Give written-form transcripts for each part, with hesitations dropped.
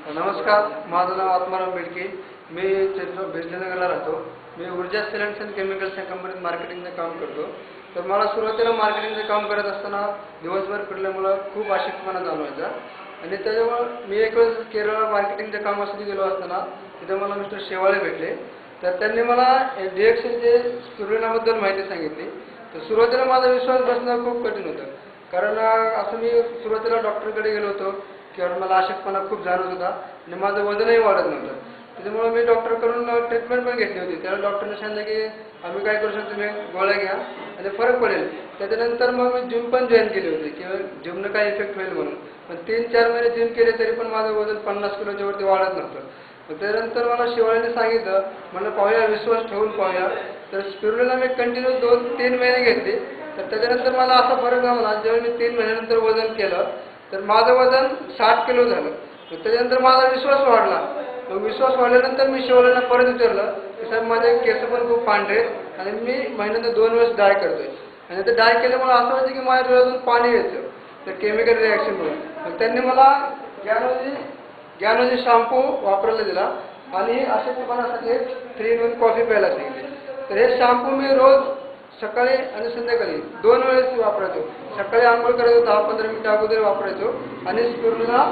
नमस्कार, माझं नाव आत्माराम बेडके. मी बिजलीनगरला राहतो. मी ऊर्जा सिलेंट्स अँड केमिकल्स या कंपनीत मार्केटिंगचं काम करतो. तर मला सुरुवातीला मार्केटिंगचं काम करत असताना दिवसभर फिरल्यामुळं खूप अशक्तपणा जाणवायचा आणि त्याच्यामुळं मी एक वेळेस केरळला मार्केटिंगच्या कामासाठी गेलो असताना तिथे मला मिस्टर शेवाळे भेटले. तर त्यांनी मला DXLचे स्पिरुलिनाबद्दल माहिती सांगितली. तर सुरुवातीला माझा विश्वास बसणं खूप कठीण होतं, कारण असं मी सुरुवातीला डॉक्टरकडे गेलो होतो किंवा मला अशक्तपणा खूप जाणवत होता आणि माझं वजनही वाढत नव्हतं. त्याच्यामुळे मी डॉक्टरकडून ट्रीटमेंट पण घेतली होती. त्याला डॉक्टरने सांगितलं की आम्ही काय करू शकतो, तुम्ही गोळ्या घ्या आणि फरक पडेल. त्याच्यानंतर मग मी जिम पण जॉईन केली होती किंवा जिमनं काय इफेक्ट होईल म्हणून. पण 3-4 महिने जिम केले तरी पण माझं वजन 50 किलोच्या वरती वाढत नव्हतं. त्यानंतर मला शिवाळ्याने सांगितलं, म्हणलं पाहूया, विश्वास ठेवून पाहूया. तर स्पिरुलिना मी कंटिन्यू 2-3 महिने घेतले. तर त्याच्यानंतर मला असा फरक जाणवला, जेव्हा मी 3 महिन्यानंतर वजन केलं तर माझं वजन 60 किलो झालं. त्याच्यानंतर माझा विश्वास वाढला. मग विश्वास वाढल्यानंतर मी शिवाळ्यांना परत विचारलं की साहेब, माझे केस पण खूप पांढरे आणि मी महिन्यात 2 वेळेस डाय करतोय आणि ते डाय केल्यामुळे असं व्हायचं की माझ्या डोळ्यातून पाणी यायचं, तर केमिकल रिॲक्शनमुळे. मग त्यांनी मला ज्ञानोजी शॅम्पू वापरायला दिला आणि अशक्तपणासाठी 3-in-1 कॉफी प्यायला सांगितली. तर हे शॅम्पू मी रोज सकाळी आणि संध्याकाळी 2 वेळेस वापरायचो. सकाळी आंघोळ करायचो 10-15 मिनिटं अगोदर वापरायचो आणि स्पिरुलिना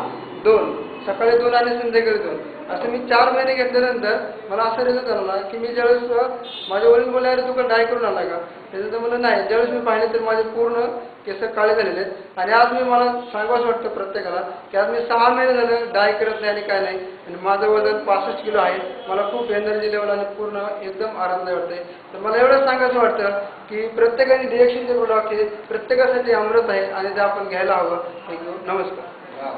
2, सकाळी 2 आणि संध्याकाळी 2. असं मी 4 महिने घेतल्यानंतर मला असं रिझल्ट झाला की मी ज्यावेळेस माझे वडील बोलले, अरे तू का डाय करून आला का? त्याचं म्हणलं नाही. ज्यावेळेस मी पाहिले तर माझे पूर्ण केस काळे झालेले आहेत आणि आज मला सांगावंसं वाटतं प्रत्येकाला की आज मी 6 महिने झालं डाय करत नाही आणि काय नाही आणि माझं वजन 65 किलो आहे. मला खूप एनर्जी लेवल आणि पूर्ण एकदम आरामदायी वाटते. तर मला एवढंच सांगायचं वाटतं की प्रत्येकाने DXLचे प्रोडक्ट हे प्रत्येकासाठी अमृत आहे आणि ते आपण घ्यायला हवं. थँक्यू. नमस्कार.